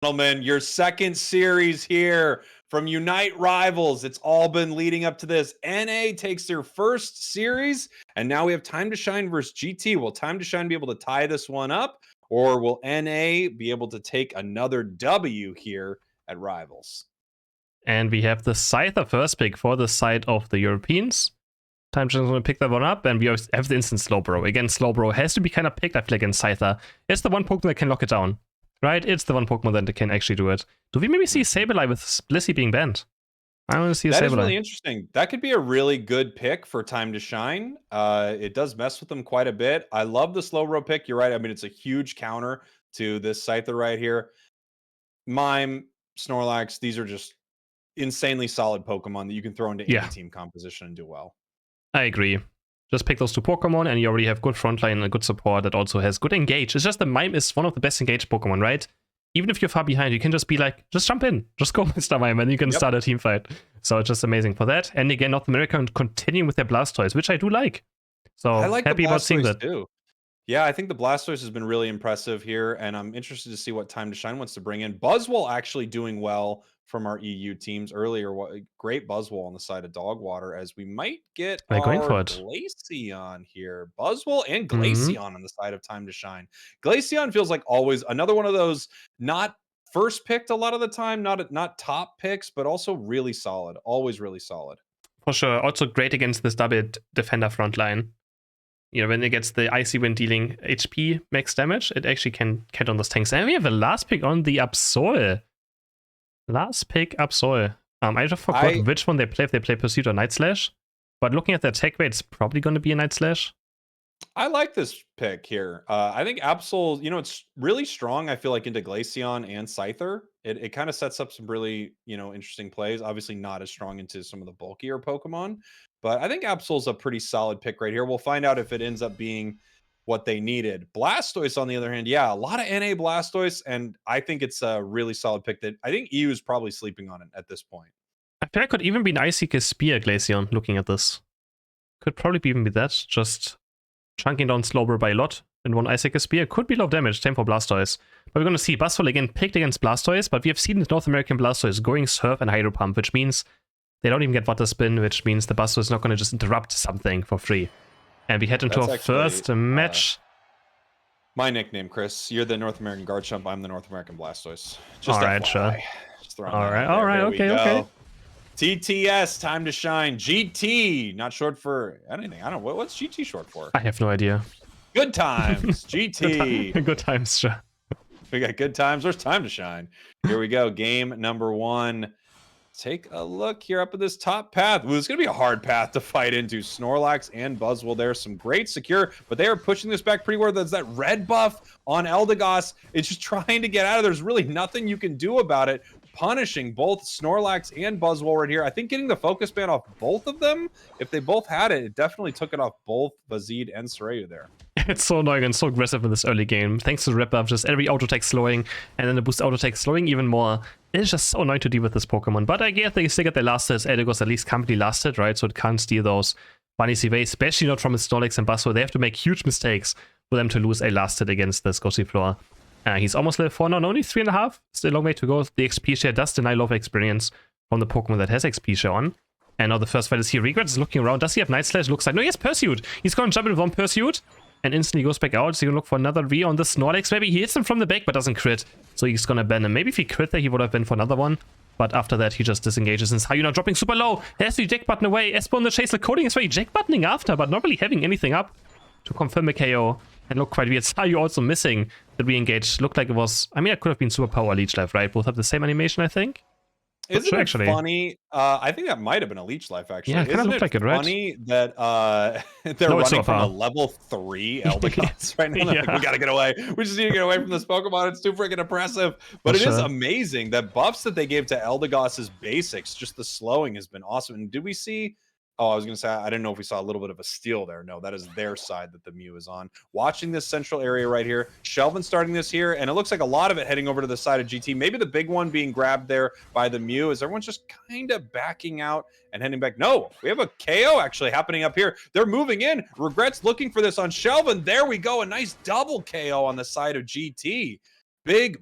Gentlemen, your second series here from Unite Rivals. It's all been leading up to this. NA takes their first series, and now we have Time to Shine versus GT. Will Time to Shine be able to tie this one up, or will NA be able to take another W here at Rivals? And we have the Scyther first pick for the side of the Europeans. Time to going to pick that one up, and we have the instant Slowbro. Again, Slowbro has to be kind of picked, I feel like, against Scyther. It's the one Pokemon that can lock it down. Right? It's the one Pokemon that can actually do it. Do we maybe see Sableye with Blissey being banned? I want to see a Sableye. That is really interesting. That could be a really good pick for Time to Shine. It does mess with them quite a bit. I love the Slowbro pick. You're right. I mean, it's a huge counter to this Scyther right here. Mime, Snorlax, these are just insanely solid Pokemon that you can throw into any team composition and do well. I agree. Just pick those two Pokemon, and you already have good frontline and good support that also has good engage. It's just the Mime is one of the best engaged Pokemon, right? Even if you're far behind, you can just be like, just jump in, just go Mr. Mime, and you can start a team fight. So it's just amazing for that. And again, North America continuing with their Blastoise, which I do like. So I like happy about seeing that too. Yeah, I think the Blastoise has been really impressive here, and I'm interested to see what Time to Shine wants to bring in. Buzzwole actually doing well from our EU teams earlier. Great Buzzwole on the side of Dogwater, as we might get our Glaceon here. Buzzwole and Glaceon on the side of Time to Shine. Glaceon feels like always another one of those not first picked a lot of the time, not top picks, but also really solid. Always really solid. For sure. Also great against this double defender front line. You know, when it gets the Icy Wind dealing HP max damage, it actually can count on those tanks. And we have a last pick on the Absol. Last pick Absol. I just forgot which one they play, if they play Pursuit or Night Slash. But looking at their tech weight, it's probably going to be a Night Slash. I like this pick here. I think Absol, you know, it's really strong, I feel like, into Glaceon and Scyther. It kind of sets up some really, you know, interesting plays. Obviously not as strong into some of the bulkier Pokemon. But I think Absol's a pretty solid pick right here. We'll find out if it ends up being what they needed. Blastoise, on the other hand, yeah, a lot of NA Blastoise, and I think it's a really solid pick that I think EU is probably sleeping on it at this point. I feel like it could even be an Icy Spear Glaceon, looking at this. Could probably even be that, just chunking down Slowbro by a lot in one Icy Spear. Could be low damage, same for Blastoise. But we're going to see Buzzwole again picked against Blastoise, but we have seen the North American Blastoise going Surf and Hydro Pump, which means they don't even get Water Spin, which means the Blastoise is not going to just interrupt something for free. And we head into our first match. My nickname, Chris. You're the North American Garchomp. I'm the North American Blastoise. Just alright, sure. Alright, okay. TTS, Time to Shine. GT, not short for anything. I don't know. What's GT short for? I have no idea. Good times, GT. Good times, sure. We got good times. There's Time to Shine. Here we go. Game number 1. Take a look here up at this top path. Ooh, it's going to be a hard path to fight into. Snorlax and Buzzwole there. Some great secure, but they are pushing this back pretty well. There's that red buff on Eldegoss. It's just trying to get out of there. There's really nothing you can do about it. Punishing both Snorlax and Buzzwole right here. I think getting the focus ban off both of them, if they both had it, it definitely took it off both Vazid and Soraya there. It's so annoying and so aggressive in this early game. Thanks to the red buff, just every auto attack slowing, and then the boost auto attack slowing even more. It's just so annoying to deal with this Pokemon. But I guess they still get their last hits. Eldegoss at least completely lasted, right? So it can't steal those bunnies away, especially not from his Snorlax and Buzzwole. They have to make huge mistakes for them to lose a last hit against this Gossifleur. He's almost level 4 now, only 3.5. Still a long way to go. The XP share does deny love experience from the Pokemon that has XP share on. And now the first fight is here. Regret is looking around. Does he have Night Slash? Looks like, no, he has Pursuit. He's going to jump in with one Pursuit and instantly goes back out. So you can look for another V on the Snorlax. Maybe he hits him from the back but doesn't crit. So he's going to ban him. Maybe if he crit there, he would have been for another one. But after that, he just disengages. And Sayuna dropping super low. Has the eject button away. Espo on the chase. The coding is very eject buttoning after, but not really having anything up to confirm a KO. And look quite weird. Sayu also missing the re-engage. Looked like it was, I mean, it could have been Super Power Leech Life, right? Both have the same animation, I think. Isn't it funny? I think that might have been a Leech Life, actually. Yeah, it kind of looked like it, right? Funny that they're running from a level 3 Eldegoss right now. Like, we gotta get away. We just need to get away from this Pokemon. It's too freaking impressive. But it is amazing. The buffs that they gave to Eldegoss's basics, just the slowing has been awesome. And did we see... Oh, I was going to say, I didn't know if we saw a little bit of a steal there. No, that is their side that the Mew is on. Watching this central area right here. Shelvin starting this here, and it looks like a lot of it heading over to the side of GT. Maybe the big one being grabbed there by the Mew as everyone's just kind of backing out and heading back. No, we have a KO actually happening up here. They're moving in. Regrets looking for this on Shelvin. There we go. A nice double KO on the side of GT.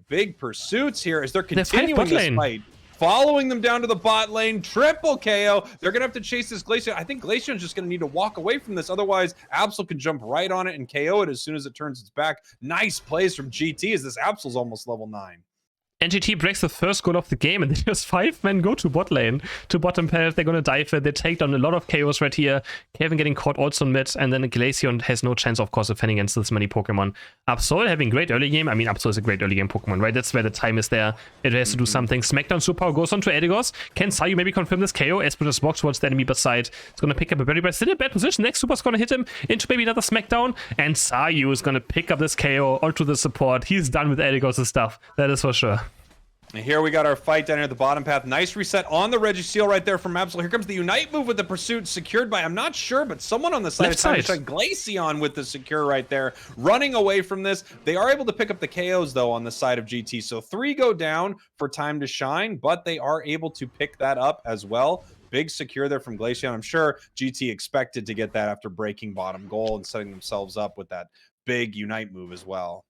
big pursuits here as they're continuing this fight. Following them down to the bot lane, triple KO. They're going to have to chase this Glaceon. I think Glaceon's just going to need to walk away from this. Otherwise, Absol can jump right on it and KO it as soon as it turns its back. Nice plays from GT as this Absol's almost level 9. NGT breaks the first goal of the game, and then just 5 men go to bot lane, to bottom path. They're gonna dive it. They take down a lot of KOs right here. Kevin getting caught also in mid, and then Glaceon has no chance, of course, of defending against this many Pokemon. Absol having great early game. I mean, Absol is a great early game Pokemon, right? That's where the time is there. It has to do something. Smackdown Superpower goes on to Edigos. Can Sayu maybe confirm this KO? Esper just walks towards the enemy side. It's gonna pick up a very bad, still in a bad position. Next Super's gonna hit him into maybe another Smackdown, and Sayu is gonna pick up this KO onto the support. He's done with Edigos' stuff. That is for sure. And here we got our fight down here at the bottom path. Nice reset on the Regiseal right there from Absol. Here comes the Unite move with the pursuit secured by, I'm not sure, but someone on the side of Time to Shine. Glaceon with the secure right there, running away from this. They are able to pick up the KOs, though, on the side of GT. So 3 go down for Time to Shine, but they are able to pick that up as well. Big secure there from Glaceon. I'm sure GT expected to get that after breaking bottom goal and setting themselves up with that big Unite move as well.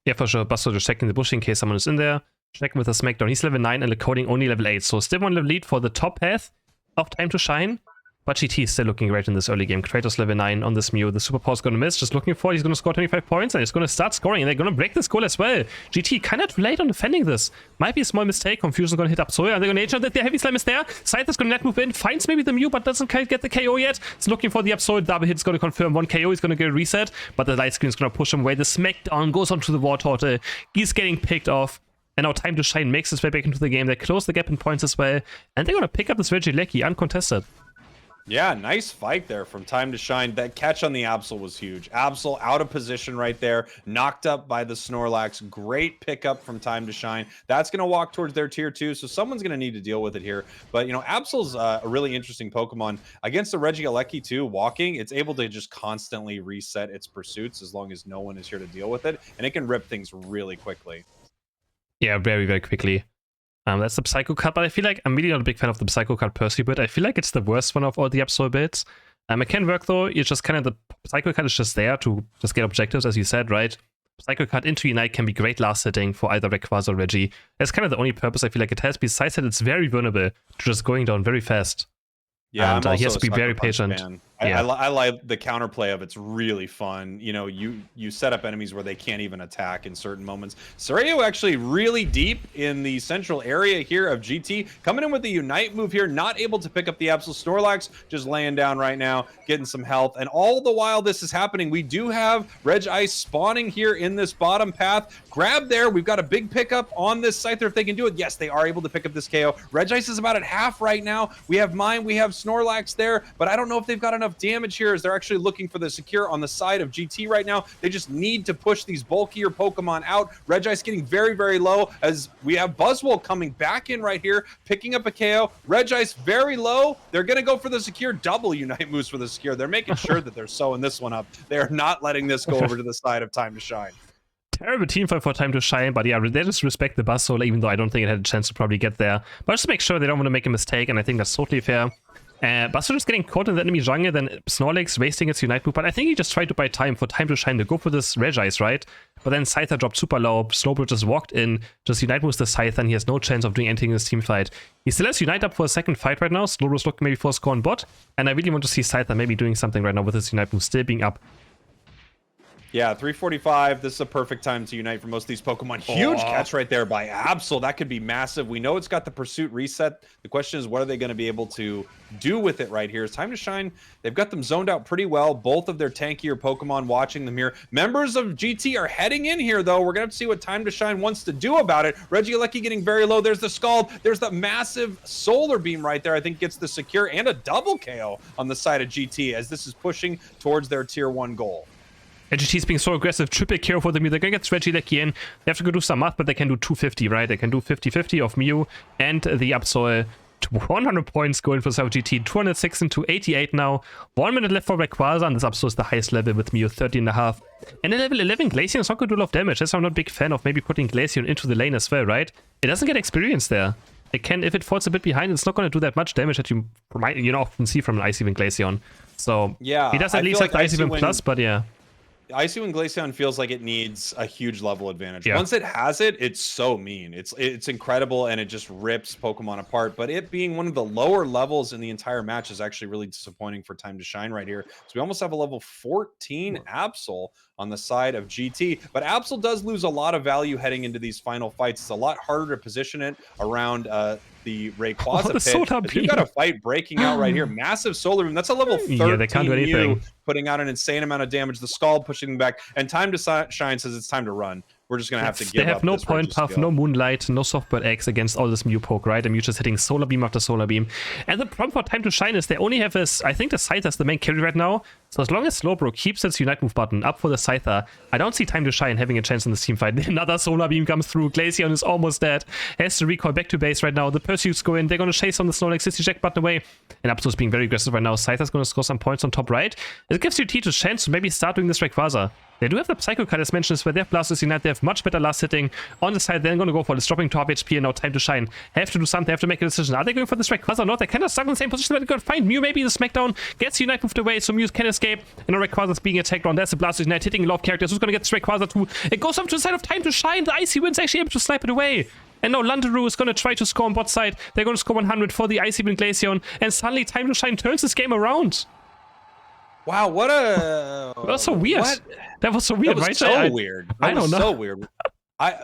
Yeah, for sure. Buster just checking the bush in case someone is in there. Checking with a Smackdown. He's level 9 and the coding only level 8. So still 1 level lead for the top path of Time to Shine. But GT is still looking great in this early game. Kratos level 9 on this Mew. The Superpower's gonna miss. Just looking for it. He's gonna score 25 points and he's gonna start scoring. And they're gonna break this goal as well. GT kind of too late on defending this. Might be a small mistake. Confusion's gonna hit up Soya. And they're gonna ensure that the Heavy Slam is there. Scythe is gonna net move in. Finds maybe the Mew, but doesn't quite get the KO yet. He's looking for the Absol. Double hit's gonna confirm 1 KO. He's gonna get a reset. But the light screen's gonna push him away. The Smackdown goes onto the War Turtle. He's getting picked off. And now Time to Shine makes his way back into the game. They close the gap in points as well. And they're going to pick up this Regieleki uncontested. Yeah, nice fight there from Time to Shine. That catch on the Absol was huge. Absol out of position right there, knocked up by the Snorlax. Great pickup from Time to Shine. That's going to walk towards their tier 2, so someone's going to need to deal with it here. But, you know, Absol's a really interesting Pokemon. Against the Regieleki too, walking, it's able to just constantly reset its pursuits as long as no one is here to deal with it. And it can rip things really quickly. Yeah, very, very quickly. That's the Psycho card, but I feel like I'm really not a big fan of the Psycho card per se, but I feel like it's the worst one of all the Absol builds. It can work though. It's just kind of the Psycho card is just there to just get objectives, as you said, right? Psycho card into Unite can be great last hitting for either Rayquaza or Reggie. That's kind of the only purpose I feel like it has, besides that it's very vulnerable to just going down very fast. Yeah, and he has to be very patient. I like the counterplay of it's really fun. You know, you set up enemies where they can't even attack in certain moments. Soreo actually really deep in the central area here of GT, coming in with the Unite move here, not able to pick up the Absol. Snorlax just laying down right now, getting some health. And all the while this is happening, we do have Regice spawning here in this bottom path. Grab there. We've got a big pickup on this Scyther if they can do it. Yes, they are able to pick up this KO. Regice is about at half right now. We have mine, we have Snorlax there, but I don't know if they've got enough damage here as they're actually looking for the secure on the side of GT right now. They just need to push these bulkier Pokemon out. Regice getting very, very low as we have Buzzwole coming back in right here, picking up a KO. Regice very low. They're going to go for the secure. Double Unite moves for the secure. They're making sure that they're sewing this one up. They are not letting this go over to the side of Time to Shine. Terrible team fight for Time to Shine, but yeah, they just respect the Buzzwole, even though I don't think it had a chance to probably get there. But just make sure they don't want to make a mistake, and I think that's totally fair. Buster just getting caught in the enemy jungle, then Snorlax wasting its Unite move, but I think he just tried to buy time for Time to Shine to go for this Regice, right? But then Scyther dropped super low, Slowbro just walked in, just Unite moves the Scyther, and he has no chance of doing anything in this team fight. He still has Unite up for a second fight right now. Slowbro's looking maybe for a score on bot, and I really want to see Scyther maybe doing something right now with his Unite move still being up. Yeah, 345. This is a perfect time to Unite for most of these Pokemon. Huge catch right there by Absol. That could be massive. We know it's got the Pursuit reset. The question is, what are they going to be able to do with it right here? It's Time to Shine. They've got them zoned out pretty well. Both of their tankier Pokemon watching them here. Members of GT are heading in here, though. We're going to have to see what Time to Shine wants to do about it. Regieleki getting very low. There's the Scald. There's the massive Solar Beam right there. I think gets the secure and a double KO on the side of GT as this is pushing towards their tier 1 goal. GT's being so aggressive, triple KO for the Mew. They're gonna get Regieleki in. They have to go do some math, but they can do 250, right? They can do 50-50 of Mew and the Absol. 100 points going for South GT, 206 into 88 now. 1 minute left for Rayquaza, and this Absol is the highest level with Mew, 13.5. And at level 11, Glaceon is not going to do a lot of damage. That's why I'm not a big fan of maybe putting Glaceon into the lane as well, right? It doesn't get experience there. It can, if it falls a bit behind, it's not going to do that much damage that you often see from an Ice Even Glaceon. So, yeah, he does at least have the Ice Even Plus, but yeah. Icy Wind Glaceon feels like it needs a huge level advantage. Yeah. Once it has it, it's so mean. It's incredible, and it just rips Pokemon apart. But it being one of the lower levels in the entire match is actually really disappointing for Time to Shine right here. So we almost have a level 14 Absol on the side of GT. But Absol does lose a lot of value heading into these final fights. It's a lot harder to position it around the Rayquaza pit. We've got a fight breaking out right here. Massive Solar Beam. That's a level 13 yeah, they can't do anything. Putting out an insane amount of damage. The Scald pushing them back. And Time to Shine says it's time to run. We're just going to have to give up. They have no Point Puff, no Moonlight, no Softbird Eggs against all this Mew poke, right? And Mew just hitting Solar Beam after Solar Beam. And the problem for Time to Shine is they only have this, I think the Scyther is the main carry right now. So as long as Slowbro keeps its Unite Move button up for the Scyther, I don't see Time to Shine having a chance in this team fight. Another Solar Beam comes through. Glaceon is almost dead. Has to recoil back to base right now. The Pursuits go in. They're going to chase on the Snorlax, 60 eject button away. And Absol's being very aggressive right now. Scyther's going to score some points on top right. It gives UT a chance to maybe start doing this Rayquaza. They do have the Psycho Cut as mentioned, where they have Blastoise Unite, they have much better last hitting. On the side, they're going to go for this dropping top HP and now Time to Shine. Have to do something, have to make a decision. Are they going for this Rayquaza or not? They're kind of stuck in the same position, but they're going to find Mew. Maybe the Smackdown gets Unite moved away, so Mew can escape. And now Rayquaza's being attacked on. There's the Blastoise Unite hitting a lot of characters. Who's going to get this Rayquaza too? It goes up to the side of Time to Shine. The Icy Wind's actually able to snipe it away. And now Landeru is going to try to score on bot side. They're going to score 100 for the Icy Wind Glaceon. And suddenly Time to Shine turns this game around. Wow, what a... That was so weird. What? That was so weird, right? So weird. I don't know. So weird.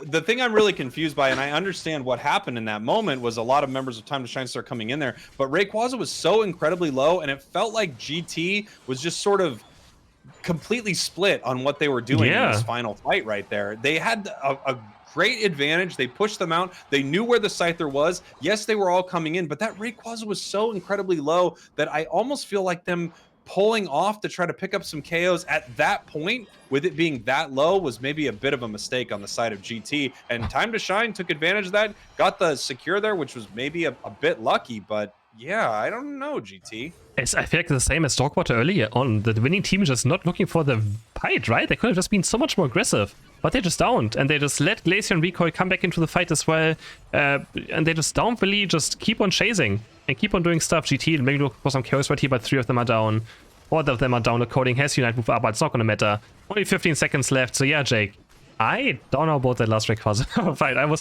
The thing I'm really confused by, and I understand what happened in that moment, was a lot of members of Time to Shine start coming in there, but Rayquaza was so incredibly low, and it felt like GT was just sort of completely split on what they were doing in this final fight right there. They had a great advantage. They pushed them out. They knew where the Scyther was. Yes, they were all coming in, but that Rayquaza was so incredibly low that I almost feel like them pulling off to try to pick up some KOs at that point, with it being that low, was maybe a bit of a mistake on the side of GT. And Time to Shine took advantage of that, got the secure there, which was maybe a bit lucky, but yeah, I don't know, GT. I feel like the same as Dogwater earlier on. The winning team is just not looking for the fight, right? They could have just been so much more aggressive, but they just don't. And they just let Glaceon Recoil come back into the fight as well. And they just don't really just keep on chasing and keep on doing stuff. GT maybe look for some KOs right here, but 3 of them are down. 4 of them are down. The coding has Unite Move up, but it's not going to matter. Only 15 seconds left. So yeah, Jake, I don't know about that last Rayquaza fight. I'm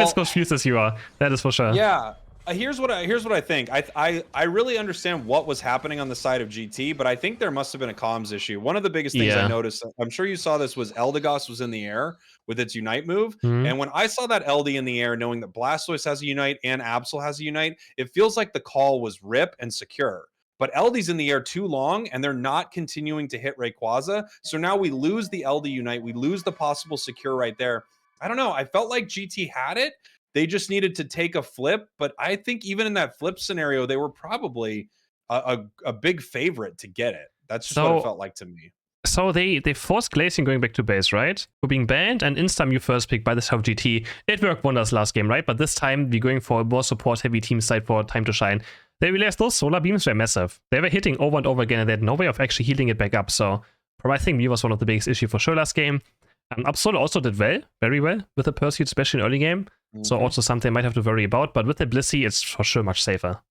as confused as you are. That is for sure. Yeah. Here's what I think. I really understand what was happening on the side of GT, but I think there must have been a comms issue. One of the biggest things I noticed, I'm sure you saw this, was Eldegoss was in the air with its Unite move. And when I saw that LD in the air, knowing that Blastoise has a Unite and Absol has a Unite, it feels like the call was rip and secure. But LD's in the air too long, and they're not continuing to hit Rayquaza. So now we lose the LD Unite. We lose the possible secure right there. I don't know. I felt like GT had it. They just needed to take a flip. But I think even in that flip scenario, they were probably a big favorite to get it. That's just what it felt like to me. So they forced Glaceon going back to base, right? For being banned and insta-Mew first pick by the South GT. It worked wonders last game, right? But this time we're going for a more support-heavy team side for Time to Shine. They realized those solar beams were massive. They were hitting over and over again, and they had no way of actually healing it back up. So I think Mew was one of the biggest issues for sure last game. Absol also did well, very well, with the Pursuit, especially in early game. So also something I might have to worry about. But with the Blissey, it's for sure much safer.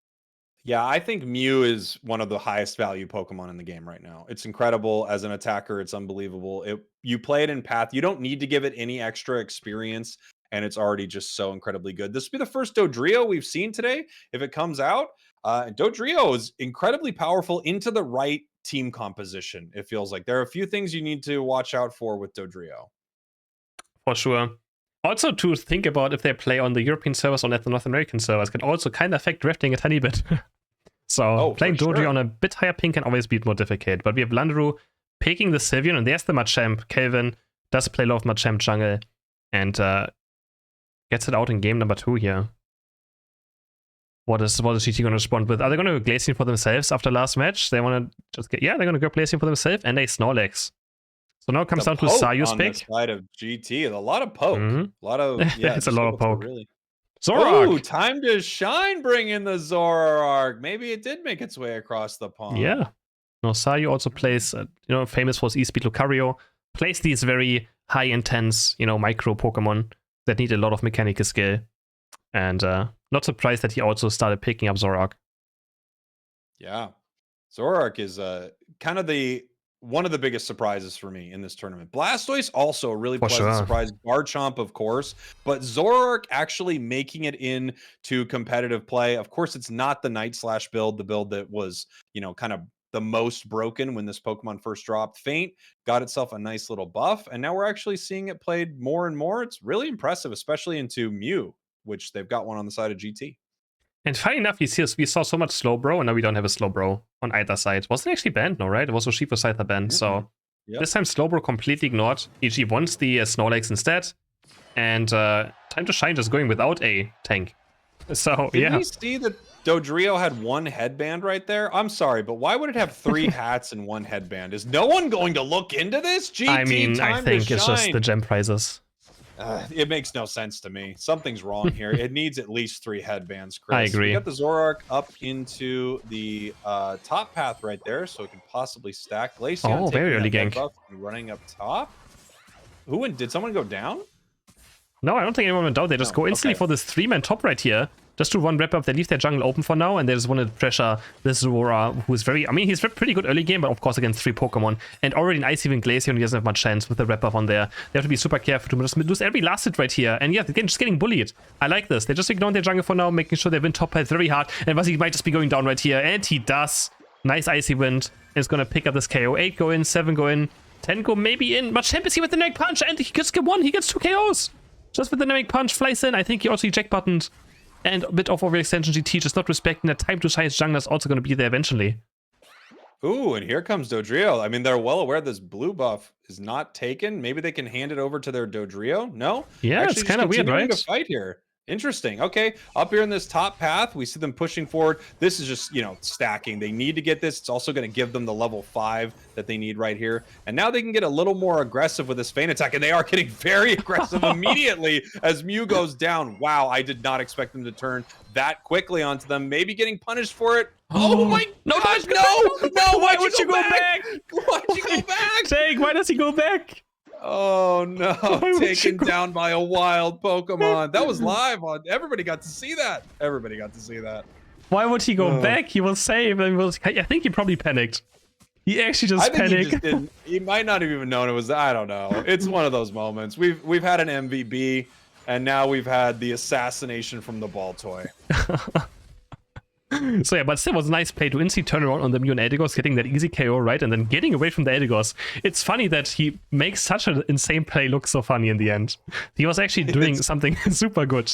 Yeah, I think Mew is one of the highest value Pokemon in the game right now. It's incredible as an attacker. It's unbelievable. You play it in Path. You don't need to give it any extra experience, and it's already just so incredibly good. This will be the first Dodrio we've seen today, if it comes out. Dodrio is incredibly powerful into the right team composition, it feels like. There are a few things you need to watch out for with Dodrio. For sure. Also to think about if they play on the European servers or at the North American servers can also kind of affect drafting a tiny bit. So playing Dodrio on a bit higher ping can always be more difficult. But we have Landeru picking the Sylveon, and there's the Machamp. Kelvin does play a lot of Machamp jungle and gets it out in game number 2 here. What is GT going to respond with? Are they going to go Glaceon for themselves after last match? They want to just get... Yeah, they're going to go Glaceon for themselves and a Snorlax. So now it comes down to Sayu's pick. On the side of GT, a lot of poke. A lot of... Yeah, it's a lot of poke. Really... Zoroark! Ooh, Time to Shine bringing the Zoroark. Maybe it did make its way across the pond. Yeah. No, Sayu also plays, famous for his E-Speed Lucario. Plays these very high intense, micro Pokemon that need a lot of mechanical skill. And not surprised that he also started picking up Zoroark. Yeah. Zoroark is kind of the one of the biggest surprises for me in this tournament. Blastoise also a really For pleasant sure. surprise. Garchomp, of course, but Zoroark actually making it into competitive play. Of course, it's not the Night Slash build, the build that was, you know, kind of the most broken when this Pokemon first dropped. Faint got itself a nice little buff, and now we're actually seeing it played more and more. It's really impressive, especially into Mew, which they've got one on the side of GT. And funny enough, we saw so much Slowbro, and now we don't have a Slowbro on either side. Wasn't actually banned, no, right? It was Urshifu Scyther banned, so this time Slowbro completely ignored. EG wants the Snorlax instead, and Time to Shine just going without a tank. So, Did we see that Dodrio had one headband right there? I'm sorry, but why would it have 3 hats and 1 headband? Is no one going to look into this? GT, I mean, I think it's just the gem prizes. It makes no sense to me. Something's wrong here. It needs at least 3 headbands, Chris. I agree. We got the Zoroark up into the top path right there, so it can possibly stack. Glaceon, oh, very early gank. Running up top. Ooh, and did someone go down? No, I don't think anyone went down. They just go instantly for this 3-man top right here. Just to one wrap up, they leave their jungle open for now, and they just want to pressure this Zora, who's very... I mean, he's pretty good early game, but of course against 3 Pokemon. And already an Icy Wind Glaceon, he doesn't have much chance with the wrap up on there. They have to be super careful to just lose every last hit right here. And yeah, they're just getting bullied. I like this. They're just ignoring their jungle for now, making sure they win top path very hard. And Vasi might just be going down right here, and he does. Nice Icy Wind. And it's going to pick up this KO. 8 go in, 7 go in, 10 go maybe in. But Champ is here with the Dynamic Punch, and he gets 1. He gets 2 KOs. Just with the Dynamic Punch, flies in. I think he also eject buttoned. And a bit of overextension GT, just not respecting that Time to Shine. His jungler is also going to be there eventually. Ooh, and here comes Dodrio. I mean, they're well aware this blue buff is not taken. Maybe they can hand it over to their Dodrio. No? Yeah, actually, it's kind of weird, right? To fight here. Interesting. Okay, up here in this top path, we see them pushing forward. This is just, you know, stacking. They need to get this. It's also going to give them the level 5 that they need right here. And now they can get a little more aggressive with this feint attack, and they are getting very aggressive immediately as Mew goes down. Wow, I did not expect them to turn that quickly onto them. Maybe getting punished for it. Oh my gosh, no! Why would you go back? Why'd you go back? Jake, why does he go back? Oh no, taken down by a wild Pokemon. That was live on. Everybody got to see that. Everybody got to see that. Why would he go back? He was safe. And I think he probably panicked. He actually just panicked. He might not have even known it was. I don't know. It's one of those moments. We've had an MVB, and now we've had the assassination from the ball toy. So yeah, but still was a nice play to instantly turn around on the Mew and Eldegoss, getting that easy KO, right? And then getting away from the Eldegoss. It's funny that he makes such an insane play look so funny in the end. He was actually doing something super good.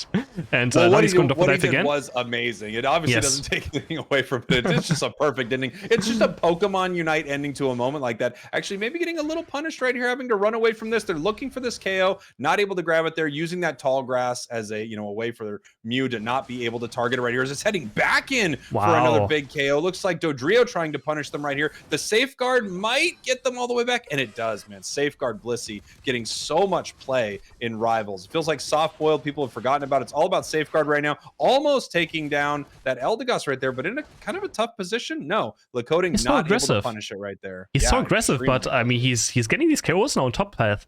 And now he's going to dive again. Was amazing. It obviously doesn't take anything away from it. It's just a perfect ending. It's just a Pokemon Unite ending to a moment like that. Actually, maybe getting a little punished right here, having to run away from this. They're looking for this KO, not able to grab it there, using that tall grass as a, you know, a way for Mew to not be able to target it right here as it's heading back in for another big KO. Looks like Dodrio trying to punish them right here. The Safeguard might get them all the way back, and it does, man. Safeguard Blissey getting so much play in Rivals. It feels like soft-boiled people have forgotten about it. It's all about Safeguard right now. Almost taking down that Eldegoss right there, but in a kind of a tough position. No, Lacoting not able to punish it right there. He's so aggressive, but I mean, he's getting these KOs now on top path.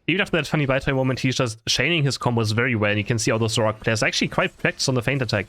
Even after that funny bite moment, he's just chaining his combos very well. And you can see all those Zoroark players actually quite practiced on the feint attack.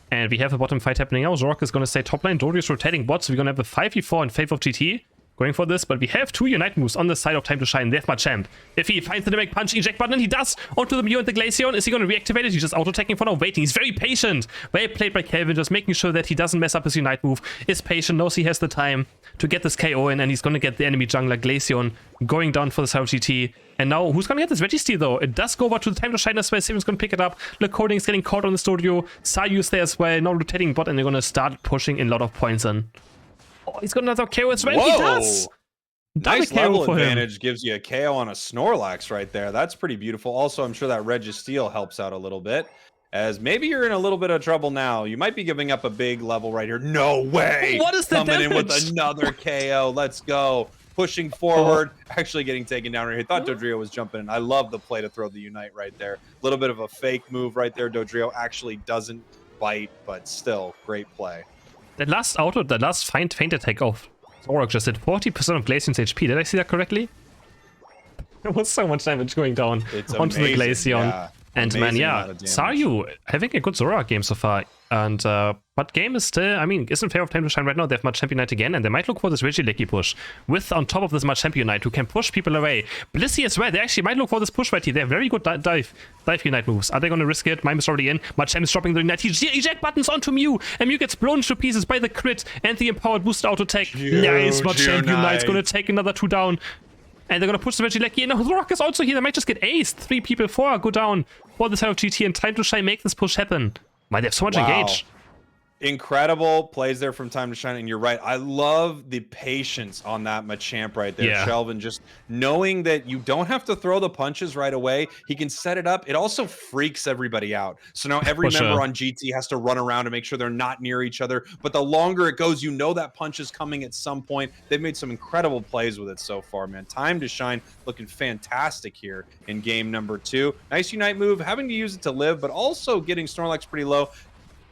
And we have a bottom fight happening now. Zoroark is going to stay top lane. Dodrio is rotating bot, so we're going to have a 5v4 in favor of GT. Going for this, but we have 2 Unite moves on the side of Time to Shine. There's my champ. If he finds the Dynamic Punch eject button, and he does onto the Mew and the Glaceon. Is he going to reactivate it? He's just auto-attacking for now, waiting. He's very patient. Well played by Kelvin, just making sure that he doesn't mess up his Unite move. Is patient, knows he has the time to get this KO in, and he's going to get the enemy jungler Glaceon going down for the side of GT. And now, who's going to get this Registeel though? It does go over to the Time to Shine as well. Simon's going to pick it up. Laconing is getting caught on the Studio. Sayu's there as well. Now rotating bot, and they're going to start pushing in a lot of points in. Oh, he's got another KO as well. He does! Nice level advantage gives you a KO on a Snorlax right there. That's pretty beautiful. Also, I'm sure that Registeel helps out a little bit. As maybe you're in a little bit of trouble now. You might be giving up a big level right here. No way! What is the Coming damage? in with another KO. Let's go. Pushing forward. Actually getting taken down right here. Thought Dodrio was jumping in. I love the play to throw the Unite right there. A little bit of a fake move right there. Dodrio actually doesn't bite, but still, great play. That last auto, that last feint attack of Zoroark just did 40% of Glaceon's HP. Did I see that correctly? There was so much damage going down onto the Glaceon. And man, yeah, Saryu having a good Zorak game so far. And but game is still, I mean, is in favor of Time to Shine right now. They have Machamp Unite again, and they might look for this Regieleki push with on top of this Machamp Unite who can push people away. Blissey as well. They actually might look for this push right here. They have very good dive Unite moves. Are they going to risk it? Mime is already in. Machamp is dropping the Unite. He eject buttons onto Mew, and Mew gets blown to pieces by the crit and the empowered boost auto tech. Nice, Machamp Unite's going to take another 2 down. And they're going to push the Regieleki in. Zorak is also here. They might just get aced. 3 people, 4 go down for the side of GT, and Time to Shine make this push happen. Man, they have so much engage. Incredible plays there from Time to Shine, and you're right. I love the patience on that Machamp right there, Shelvin. Just knowing that you don't have to throw the punches right away. He can set it up. It also freaks everybody out. So now every member on GT has to run around to make sure they're not near each other. But the longer it goes, you know that punch is coming at some point. They've made some incredible plays with it so far, man. Time to Shine looking fantastic here in game number 2. Nice Unite move, having to use it to live, but also getting Snorlax pretty low.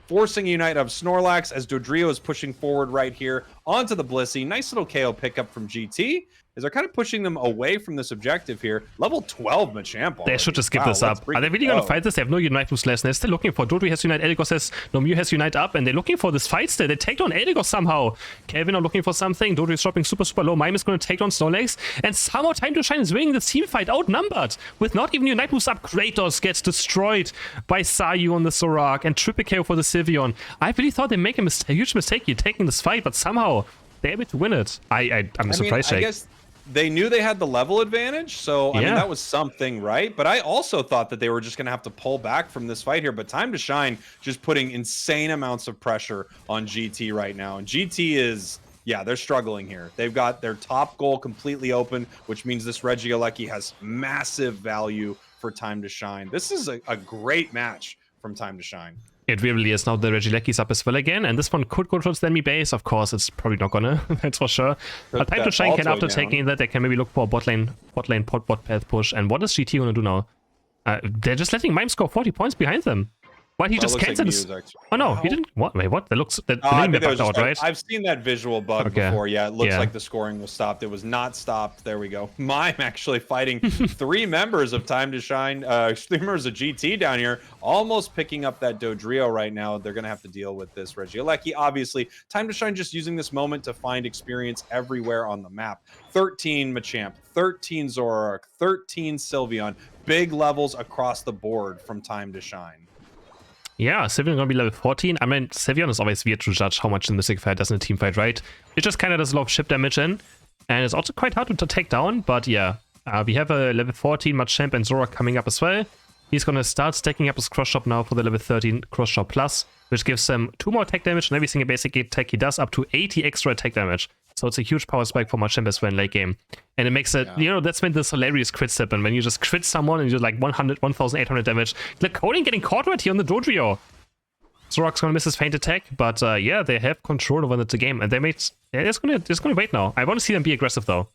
Forcing Unite of Snorlax as Dodrio is pushing forward right here onto the Blissey. Nice little KO pickup from GT as they're kind of pushing them away from this objective here. Level 12 Machamp already. They should just skip this up. Are they really going to fight this? They have no Unite moves left. They're still looking for Dodrio has Unite, Eldegoss has, no, Mew has Unite up, and they're looking for this fight still. They take down Eldegoss somehow. Kelvin are looking for something. Dodrio is dropping super, super low. Mime is going to take down Snorlax, and somehow Time to Shine is winning this team fight outnumbered. With not even Unite moves up, Kratos gets destroyed by Saryu on the Zorak, and triple KO for the Sylveon. I really thought they make a huge mistake here taking this fight, but somehow they're able to win it. I'm surprised. I guess they knew they had the level advantage, so I mean that was something, right? But I also thought that they were just going to have to pull back from this fight here. But Time to Shine just putting insane amounts of pressure on GT right now, and GT is, yeah, they're struggling here. They've got their top goal completely open, which means this Regieleki has massive value for Time to Shine. This is a great match from Time to Shine. It really is. Now the Regieleki's up as well again, and this one could go towards the enemy base. Of course, it's probably not gonna, that's for sure. But Time to Shine can, after taking that, they can maybe look for a bot path push. And what is GT gonna do now? They're just letting Mime score 40 points behind them. Why he just cancelled his... Oh no, he didn't... What? Wait, what? That looks... The name bugged out, right? I've seen that visual bug before. Yeah, it looks like the scoring was stopped. It was not stopped. There we go. Mime actually fighting 3 members of Time to Shine, 3 members of GT down here, almost picking up that Dodrio right now. They're going to have to deal with this Regieleki. Obviously, Time to Shine just using this moment to find experience everywhere on the map. 13 Machamp, 13 Zorak, 13 Sylveon. Big levels across the board from Time to Shine. Yeah, Sylveon gonna be level 14. I mean, Sylveon is always weird to judge how much the Mystic Fight does in a team fight, right? It just kind of does a lot of chip damage in, and it's also quite hard to take down, but yeah. We have a level 14 Machamp and Zorak coming up as well. He's gonna start stacking up his Cross Chop now for the level 13 Cross Chop Plus, which gives him 2 more attack damage on every single basic attack he does, up to 80 extra attack damage. So it's a huge power spike for Machamp as well in late game. And it makes it, you know, that's when this hilarious crits happen, when you just crit someone and you do like 1,800 damage. The coding getting caught right here on the Dodrio. Zorak's gonna miss his feint attack, but yeah, they have control over the game, and they made... Yeah, it's gonna wait now. I want to see them be aggressive though.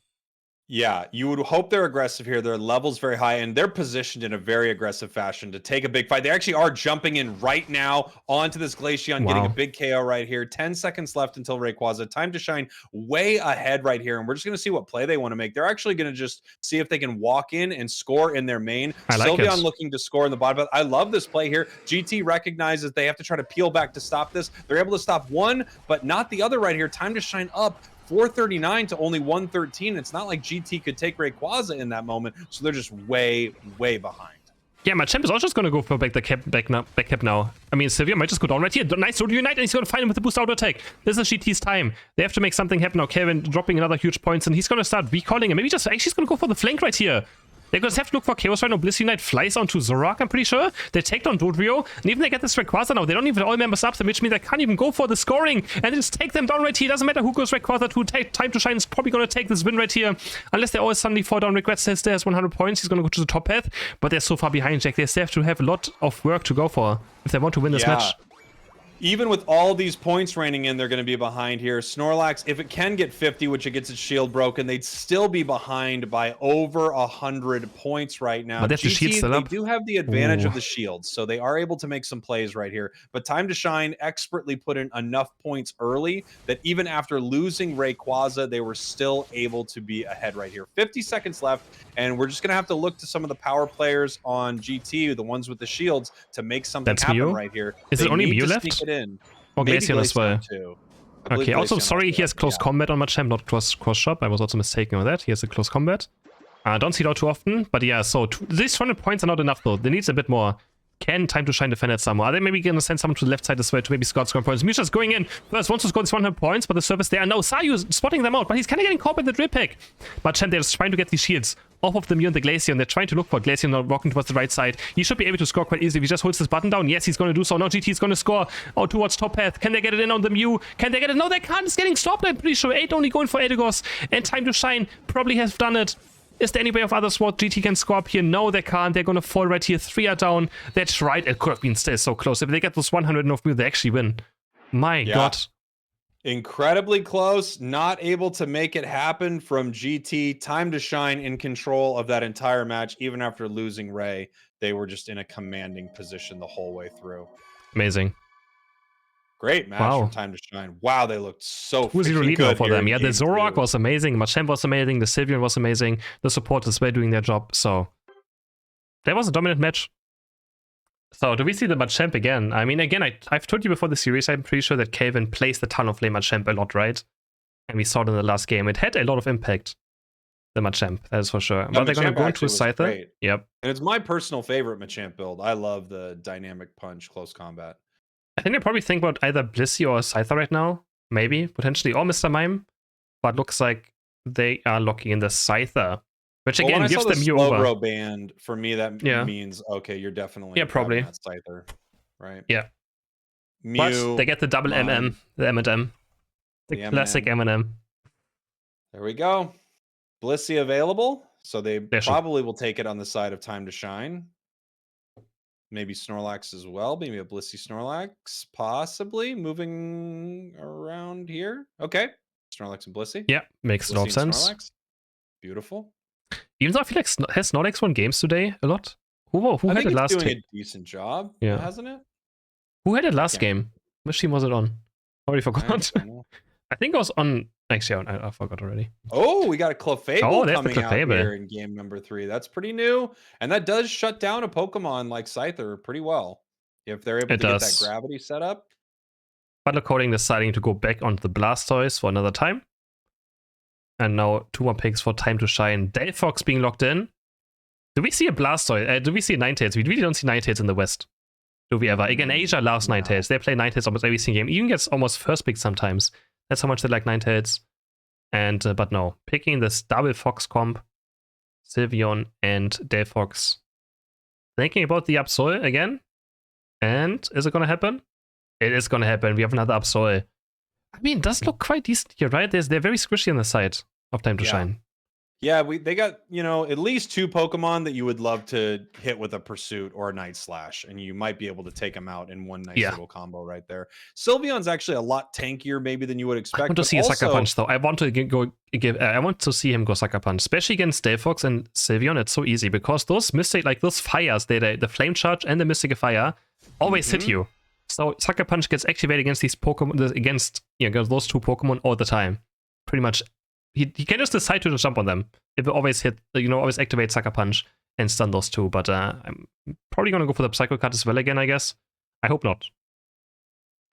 Yeah, you would hope they're aggressive here. Their level's very high, and they're positioned in a very aggressive fashion to take a big fight. They actually are jumping in right now onto this Glaceon, getting a big KO right here. 10 seconds left until Rayquaza. Time to Shine way ahead right here, and we're just going to see what play they want to make. They're actually going to just see if they can walk in and score in their main. Sylveon looking to score in the bottom. I love this play here. GT recognizes they have to try to peel back to stop this. They're able to stop one, but not the other right here. Time to Shine up. 439 to only 113. It's not like GT could take Rayquaza in that moment, so they're just way, way behind. Yeah, Machamp is also just going to go for back cap now. I mean, Sylveon might just go down right here. Nice Rodeo Unite, and he's going to find him with the boost auto attack. This is GT's time. They have to make something happen now. Kevin dropping another huge points, and he's going to start recalling, and maybe just actually he's going to go for the flank right here. They're going to have to look for Chaos right now. Blissey Unite flies onto Zorak, I'm pretty sure. They take down Dodrio, and even they get this Rayquaza now. They don't even all members up, which means they can't even go for the scoring. And they just take them down right here. Doesn't matter who goes Rayquaza to. Time to Shine is probably going to take this win right here. Unless they always suddenly fall down. Regret says there has 100 points. He's going to go to the top path. But they're so far behind, Jack. They still have to have a lot of work to go for if they want to win this match. Even with all these points raining in, they're going to be behind here. Snorlax, if it can get 50, which it gets its shield broken, they'd still be behind by over 100 points right now. But they have the shield still they up. do have the advantage of the shields, so they are able to make some plays right here. But Time to Shine expertly put in enough points early that even after losing Rayquaza, they were still able to be ahead right here. 50 seconds left, and we're just going to have to look to some of the power players on GT, the ones with the shields, to make something happen right here. Is it only Mew left? Or Glaceon as well? Too. Okay, also sorry, he has close combat on Machamp, not cross shop. I was also mistaken on that. He has a close combat. Don't see it out too often, but yeah, so these 200 points are not enough though. They need a bit more. Can Time to Shine defend it somewhere? Are they maybe going to send someone to the left side as well to maybe score points? Mewtwo's going in first, wants to score these 100 points, but the surface there. And now Sayu spotting them out, but he's kind of getting caught by the drip pick. But Machamp, they're just trying to get these shields off of the Mew and the Glaceon. They're trying to look for Glaceon now walking towards the right side. He should be able to score quite easily if he just holds this button down. Yes, he's going to do so. Now GT is going to score out towards top path. Can they get it in on the Mew? Can they get it? No, they can't. It's getting stopped, I'm pretty sure. 8 only going for Eldegoss. And Time to Shine probably has done it. Is there any way of others what GT can score up here? No, they can't. They're going to fall right here. 3 are down. That's right. It could have been still so close. If they get those 100 of Mew, they actually win. My God. Incredibly close. Not able to make it happen from GT. Time to Shine in control of that entire match. Even after losing Ray, they were just in a commanding position the whole way through. Amazing. Great match from Time to Shine. Wow, they looked so freaking good for them. Yeah, the Zoroark was amazing. Machamp was amazing. The Sylveon was amazing. The supporters were doing their job. So that was a dominant match. So do we see the Machamp again? I mean, again, I've told you before the series, I'm pretty sure that Calvin plays the Talonflame Machamp a lot, right? And we saw it in the last game. It had a lot of impact, the Machamp, that is for sure. But they're going to go into a Scyther. Yep. And it's my personal favorite Machamp build. I love the Dynamic Punch close combat. I think they probably think about either Blissey or Scyther right now. Maybe, potentially. Or Mr. Mime. But looks like they are locking in the Scyther. Which again gives them Mew over. Slowbro band, for me, that means, okay, you're definitely probably that Scyther. Right? Yeah. Mew, but they get the double MM. The M&M. The classic M&M. There we go. Blissey available. So they probably will take it on the side of Time to Shine. Maybe Snorlax as well. Maybe a Blissey Snorlax, possibly moving around here. Okay, Snorlax and Blissey. Yeah, makes a lot of sense. Snorlax. Beautiful. Even though I feel like has Snorlax won games today a lot. Who had it last game? Doing a decent job, hasn't it? Who had it last game? Which team was it on? Already forgot. I think it was on. Actually, I forgot already. Oh, we got a Clefable coming out here in game number 3. That's pretty new. And that does shut down a Pokemon like Scyther pretty well. If they're able to get that gravity set up. Butler Coding deciding to go back onto the Blastoise for another time. And now 2 more picks for Time to Shine. Delphox being locked in. Do we see a Blastoise? Do we see a Ninetales? We really don't see Ninetales in the West. Do we ever? Again, Asia loves Ninetales. They play Ninetales almost every single game. Even gets almost first pick sometimes. That's how much they like Ninetales. And, but no. Picking this double Fox comp. Sylveon and Delphox. Thinking about the Absol again. And is it going to happen? It is going to happen. We have another Absol. I mean, it does look quite decent here, right? They're very squishy on the side of Time to Shine. Yeah, they got, at least 2 Pokemon that you would love to hit with a Pursuit or a Night Slash, and you might be able to take them out in one nice little combo right there. Sylveon's actually a lot tankier maybe than you would expect. I want to see a Sucker Punch though. I want to see him go Sucker Punch, especially against Delphox and Sylveon. It's so easy because those those fires, the Flame Charge and the Mystic Fire always hit you. So Sucker Punch gets activated against these Pokemon, against those 2 Pokemon all the time. Pretty much. He can just decide to jump on them. It will always hit, always activate Sucker Punch and stun those 2. But I'm probably going to go for the Psycho Cut as well again, I guess. I hope not.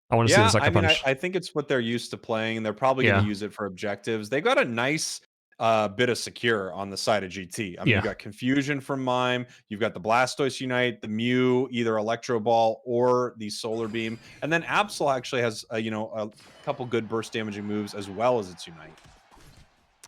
I want to see the Sucker Punch. I think it's what they're used to playing. They're probably going to use it for objectives. They've got a nice bit of secure on the side of GT. I mean, you've got Confusion from Mime. You've got the Blastoise Unite, the Mew, either Electro Ball or the Solar Beam. And then Absol actually has, a couple good burst damaging moves as well as its Unite.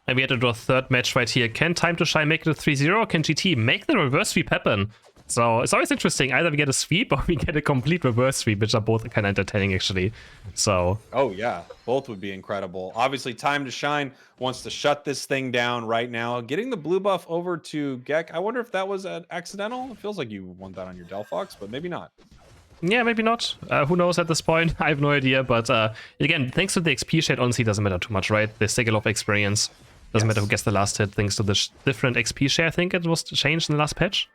And we had to draw a 3rd match right here. Can Time to Shine make it a 3-0? Can GT make the reverse sweep happen? So it's always interesting. Either we get a sweep or we get a complete reverse sweep, which are both kind of entertaining, actually. So. Oh, yeah. Both would be incredible. Obviously, Time to Shine wants to shut this thing down right now. Getting the blue buff over to Gek. I wonder if that was accidental. It feels like you want that on your Delphox, but maybe not. Yeah, maybe not. Who knows at this point? I have no idea. But again, thanks to the XP shade, honestly, doesn't matter too much, right? They still get a lot of experience. Doesn't matter who gets the last hit, thanks to the different XP share. I think it was changed in the last patch.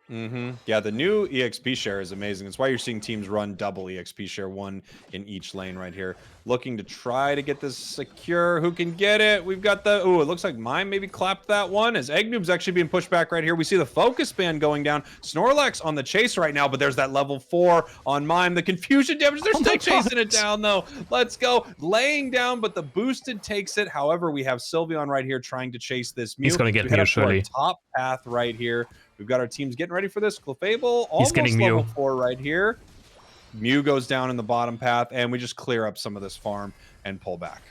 Yeah, the new EXP share is amazing. It's why you're seeing teams run double EXP share, one in each lane right here. Looking to try to get this secure. Who can get it? We've got the... Ooh, it looks like Mime maybe clapped that one as Eggnoob's actually being pushed back right here. We see the focus band going down. Snorlax on the chase right now, but there's that level 4 on Mime. The confusion damage. They're still chasing it down, though. Let's go. Laying down, but the boosted takes it. However, we have Sylveon right here trying to chase this Mew. He's going to get Mew, surely. Top path right here. We've got our teams getting ready for this. Clefable almost getting level 4 right here. Mew goes down in the bottom path, and we just clear up some of this farm and pull back.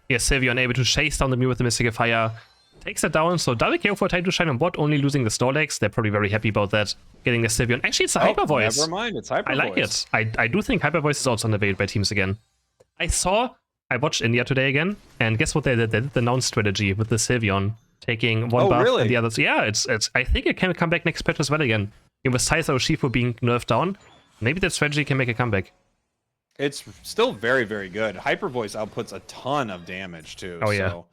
Yes, Sylveon able to chase down the Mew with the Mystical Fire. Takes it down, so double KO for Time to Shine on bot, only losing the Snorlax. They're probably very happy about that, getting the Sylveon. Actually, it's a Hyper Voice. Never mind, it's Hyper Voice. I like it. I do think Hyper Voice is also undervalued by teams again. I watched India today again, and guess what they did? They did the announce strategy with the Sylveon. Taking one buff and the others. Yeah, it's. I think it can come back next patch as well again. With Scyther or Shifu being nerfed down, maybe that strategy can make a comeback. It's still very, very good. Hyper Voice outputs a ton of damage too. Oh yeah. So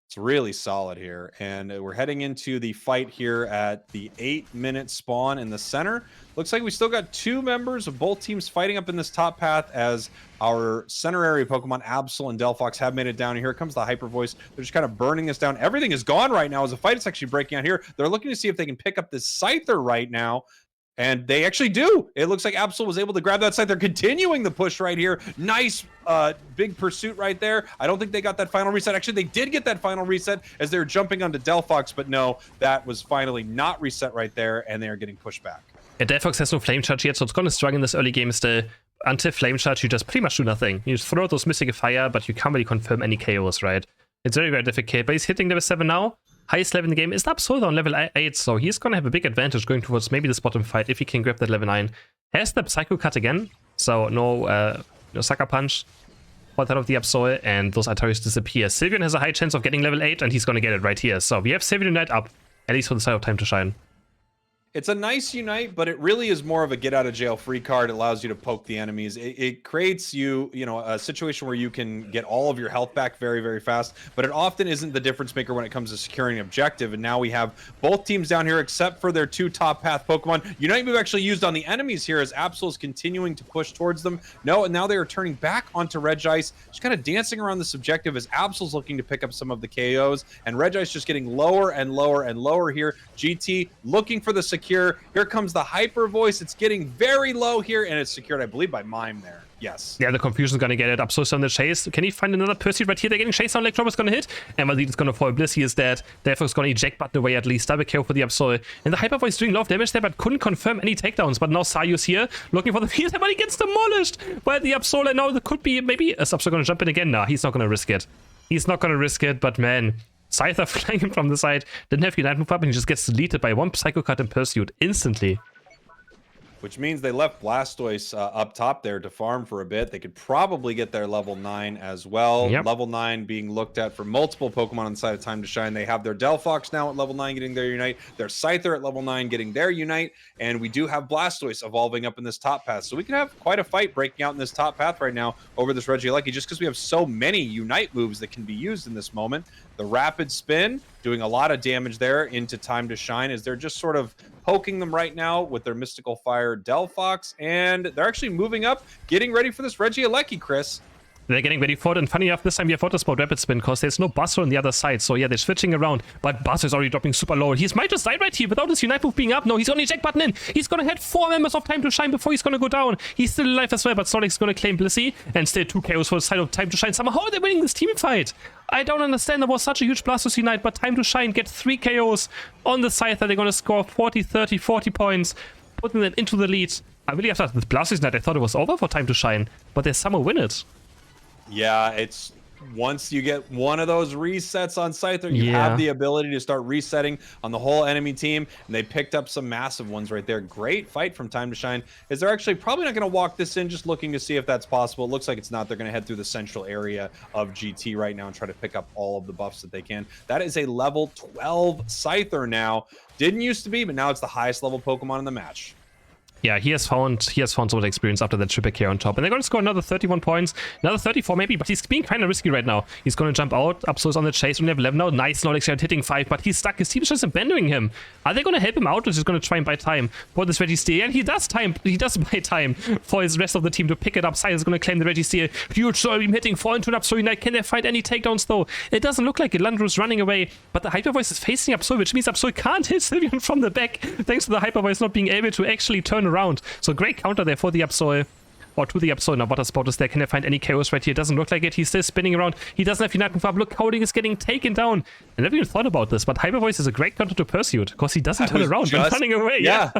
it's really solid here. And we're heading into the fight here at the 8-minute spawn in the center. Looks like we still got 2 members of both teams fighting up in this top path as our center area Pokemon Absol and Delphox have made it down. Here comes the Hyper Voice. They're just kind of burning this down. Everything is gone right now as the fight is actually breaking out here. They're looking to see if they can pick up this Scyther right now. And they actually do. It looks like Absol was able to grab that side. They're continuing the push right here. Nice big pursuit right there. I don't think they got that final reset. Actually, they did get that final reset as they were jumping onto Delphox, but no, that was finally not reset right there, and they are getting pushed back. Yeah, Delphox has no Flame Charge yet, so it's going to struggle in this early game still. Until Flame Charge, you just pretty much do nothing. You just throw out those Mystical Fire, but you can't really confirm any KOs, right? It's very, very difficult, but he's hitting level 7 now. Highest level in the game is Absol on level 8, so he's going to have a big advantage going towards maybe this bottom fight if he can grab that level 9. Has the Psycho Cut again, so no Sucker Punch for that of the Absol, and those Ataris disappear. Sylveon has a high chance of getting level 8, and he's going to get it right here. So we have Sylveon Unite up, at least for the side of Time to Shine. It's a nice Unite, but it really is more of a get-out-of-jail-free card. It allows you to poke the enemies. It creates a situation where you can get all of your health back very, very fast, but it often isn't the difference maker when it comes to securing an objective. And now we have both teams down here, except for their 2 top path Pokemon. Unite move actually used on the enemies here as Absol is continuing to push towards them. No, and now they are turning back onto Regice, just kind of dancing around this objective as Absol's looking to pick up some of the KOs, and Regice just getting lower and lower and lower here. GT looking for the secure. Here comes the Hyper Voice. It's getting very low here, and it's secured, I believe, by Mime there. Yes. Yeah, the confusion's gonna get it. Absol's on the chase. Can he find another pursuit right here? They're getting chased down. Electrober's gonna hit. And Valid is gonna fall. Blissey is dead. Delphox gonna eject button away at least. Double kill for the Absol. And the Hyper Voice doing a lot of damage there, but couldn't confirm any takedowns. But now Sayu's here, looking for the field, but he gets demolished by the Absol. And now there could be maybe is Absol gonna jump in again? Nah, he's not gonna risk it. He's not gonna risk it, but man. Scyther flying him from the side, didn't have Unite move up, and he just gets deleted by 1 Psycho Cut and Pursuit instantly. Which means they left Blastoise up top there to farm for a bit. They could probably get their level 9 as well. Yep. Level 9 being looked at for multiple Pokemon on the side of Time to Shine. They have their Delphox now at level 9 getting their Unite. Their Scyther at level 9 getting their Unite. And we do have Blastoise evolving up in this top path. So we can have quite a fight breaking out in this top path right now over this Regieleki, just because we have so many Unite moves that can be used in this moment. The Rapid Spin doing a lot of damage there into Time to Shine as they're just sort of poking them right now with their Mystical Fire Delphox, and they're actually moving up, getting ready for this Regieleki, Chris. They're getting ready for it, and funny enough, this time we have thought about Rapid Spin, because there's no Buster on the other side, so yeah, they're switching around, but Buster is already dropping super low. He might just die right here without his Unite move being up. No, he's gonna eject button in. He's gonna hit 4 members of Time to Shine before he's gonna go down. He's still alive as well, but Snorlax gonna claim Blissey, and still 2 KOs for the side of Time to Shine. Somehow they're winning this team fight. I don't understand. There was such a huge Blastoise Unite, but Time to Shine get 3 KOs on the side that they're gonna score 40, 30, 40 points, putting them into the lead. I really have that with Blastoise Unite, I thought it was over for Time to Shine, but they somehow win it. Yeah, it's once you get one of those resets on Scyther, you have the ability to start resetting on the whole enemy team, and they picked up some massive ones right there. Great fight from Time to Shine. Is they're actually probably not going to walk this in, just looking to see if that's possible. It looks like it's not. They're going to head through the central area of GT right now and try to pick up all of the buffs that they can. That is a level 12 Scyther now. Didn't used to be, but now it's the highest level Pokemon in the match. Yeah, he has found so much experience after that triple K on top. And they're going to score another 31 points, another 34 maybe, but he's being kind of risky right now. He's going to jump out, Absol is on the chase, only have 11 now. Nice, Nordic Shard hitting 5, but he's stuck. His team is just abandoning him. Are they going to help him out, or is he going to try and buy time for this Reggie Steal? And he does buy time for his rest of the team to pick it up. Silas is going to claim the Reggie Steal. Huge soul beam hitting, fall into an Absol Unite. Can they find any takedowns though? It doesn't look like it. Landru's running away, but the Hyper Voice is facing Absol, which means Absol can't hit Sylveon from the back, thanks to the Hyper Voice not being able to actually turn around. So great counter there for the Absol, or to the Absol. Now Butterspot is there. Can they find any KOs right here? Doesn't look like it. He's still spinning around. He doesn't have Unite move up. Look, Coding is getting taken down. I never even thought about this, but Hyper Voice is a great counter to Pursuit, because he doesn't turn around when running away. Yeah.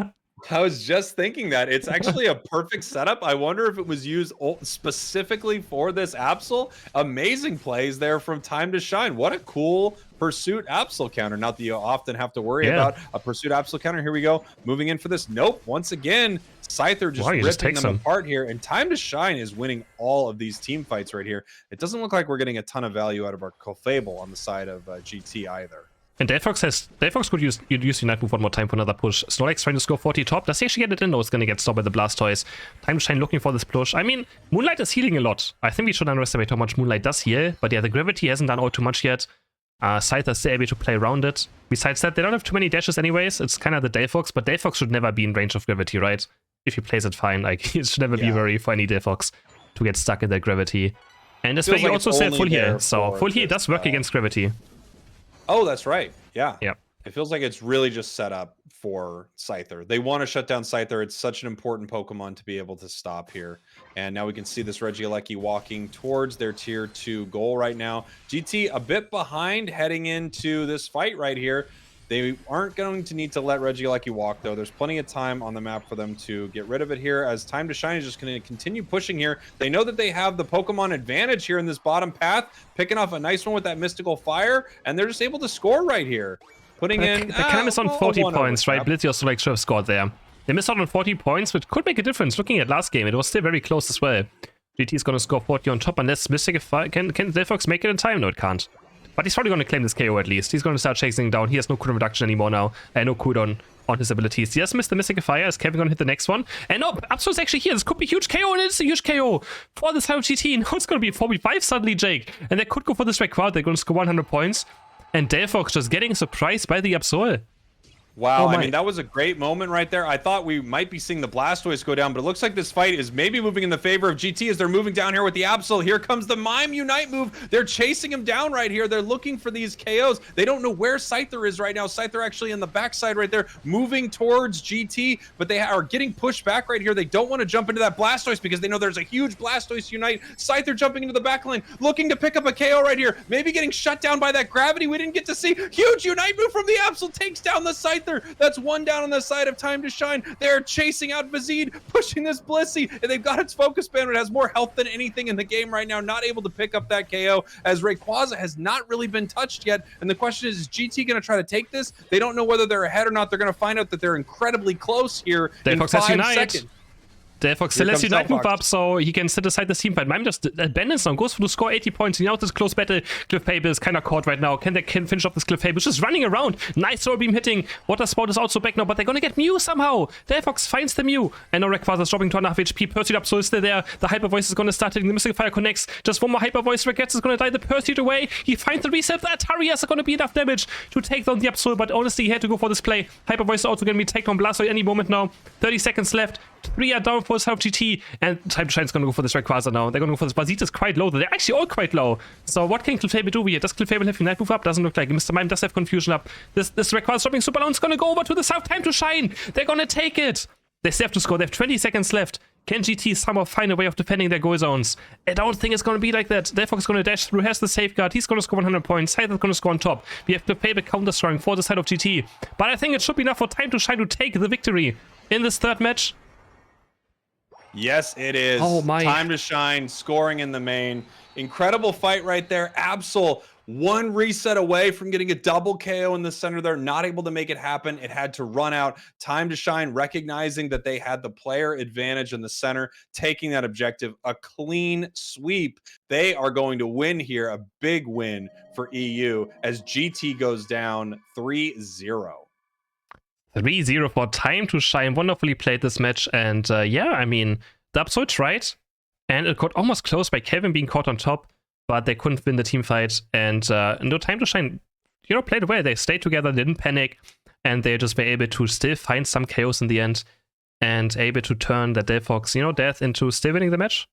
I was just thinking that. It's actually a perfect setup. I wonder if it was used specifically for this Absol. Amazing plays there from Time to Shine. What a cool Pursuit Absol counter. Not that you often have to worry about a Pursuit Absol counter. Here we go. Moving in for this. Nope. Once again, Scyther just ripping them apart here. And Time to Shine is winning all of these team fights right here. It doesn't look like we're getting a ton of value out of our Clefable on the side of GT either. And Delphox could use Unite move one more time for another push. Snorlax trying to score 40 top. Does he actually get it in? No, it's going to get stopped by the Blastoise. Time to Shine looking for this push. I mean, Moonlight is healing a lot. I think we should underestimate how much Moonlight does heal. But yeah, the Gravity hasn't done all too much yet. Scyther is still able to play around it. Besides that, they don't have too many dashes anyways. It's kind of the Delphox, but Delphox should never be in range of Gravity, right? If he plays it fine, like, it should never be very for any Delphox to get stuck in that Gravity. And that's why you also said full heal. So full heal does work against Gravity. Oh, that's right. Yeah. Yeah. It feels like it's really just set up for Scyther. They want to shut down Scyther. It's such an important Pokemon to be able to stop here. And now we can see this Regieleki walking towards their tier 2 goal right now. GT a bit behind heading into this fight right here. They aren't going to need to let Regieleki walk, though. There's plenty of time on the map for them to get rid of it here, as Time to Shine is just going to continue pushing here. They know that they have the Pokemon advantage here in this bottom path, picking off a nice one with that Mystical Fire, and they're just able to score right here. Putting in... They kind of missed on 40 points, right? Blitzy also like should have scored there. They missed out on 40 points, which could make a difference. Looking at last game, it was still very close as well. GT is going to score 40 on top, unless Mystical Fire... Can Delphox make it in time? No, it can't. But he's probably going to claim this KO at least. He's going to start chasing down. He has no cooldown reduction anymore now. And no cooldown on his abilities. He has missed the Mystical Fire. Is Kevin going to hit the next one? And no, Absol is actually here. This could be huge KO, and it's a huge KO for this High GT. Now it's going to be 4v5 suddenly, Jake. And they could go for this red crowd. They're going to score 100 points. And Delphox just getting surprised by the Absol. Wow, I mean, that was a great moment right there. I thought we might be seeing the Blastoise go down, but it looks like this fight is maybe moving in the favor of GT as they're moving down here with the Absol. Here comes the Mime Unite move. They're chasing him down right here. They're looking for these KOs. They don't know where Scyther is right now. Scyther actually in the backside right there, moving towards GT, but they are getting pushed back right here. They don't want to jump into that Blastoise because they know there's a huge Blastoise Unite. Scyther jumping into the back lane, looking to pick up a KO right here. Maybe getting shut down by that gravity we didn't get to see. Huge Unite move from the Absol, takes down the Scyther. That's one down on the side of Time to Shine. They're chasing out Vizid, pushing this Blissey, and they've got its focus band. It has more health than anything in the game right now, not able to pick up that KO, as Rayquaza has not really been touched yet. And the question is GT going to try to take this? They don't know whether they're ahead or not. They're going to find out that they're incredibly close here in 5 seconds. Delphox still has Unite move up, so he can sit aside the team fight. Mime just abandons now, goes for to score 80 points. Now this close battle. Clefable is kind of caught right now. Can they finish off this Clefable? Just running around. Nice Soul Beam hitting. Water Spout is also back now, but they're going to get Mew somehow. Delphox finds the Mew. And now Rayquaza is dropping to 1.5 HP. Pursuit up, so is still there. The Hyper Voice is going to start hitting. The Mystical Fire connects. Just one more Hyper Voice. Regrets is going to die. The Pursuit away. He finds the reset. That Tarias are going to be enough damage to take down the Absol, but honestly, he had to go for this play. Hyper Voice is also going to be taken on Blastoise any moment now. 30 seconds left. 3 are down for South GT, and Time to Shine is going to go for this Rayquaza now. They're going to go for this. Bazit is quite low. They're actually all quite low. So what can Clefable do here? Does Clefable have Unite move up? Doesn't look like it. Mr. Mime does have Confusion up. This Rayquaza dropping super low. It's going to go over to the South. Time to Shine. They're going to take it. They still have to score. They have 20 seconds left. Can GT somehow find a way of defending their goal zones? I don't think it's going to be like that. Delphox is going to dash through, has the safeguard. He's going to score 100 points. Scyther's going to score on top. We have Clefable counter-scoring for the side of GT. But I think it should be enough for Time to Shine to take the victory in this third match. Yes, it is. Oh my. Time to Shine, scoring in the main. Incredible fight right there. Absol, one reset away from getting a double KO in the center there. Not able to make it happen. It had to run out. Time to Shine, recognizing that they had the player advantage in the center, taking that objective. A clean sweep. They are going to win here. A big win for EU as GT goes down 3-0. 3-0 for Time to Shine. Wonderfully played this match. And yeah, I mean, the Absol tried. And it got almost close by Kevin being caught on top. But they couldn't win the team fight. And no, Time to Shine, played well. They stayed together, didn't panic. And they just were able to still find some chaos in the end. And able to turn the Delphox, death into still winning the match.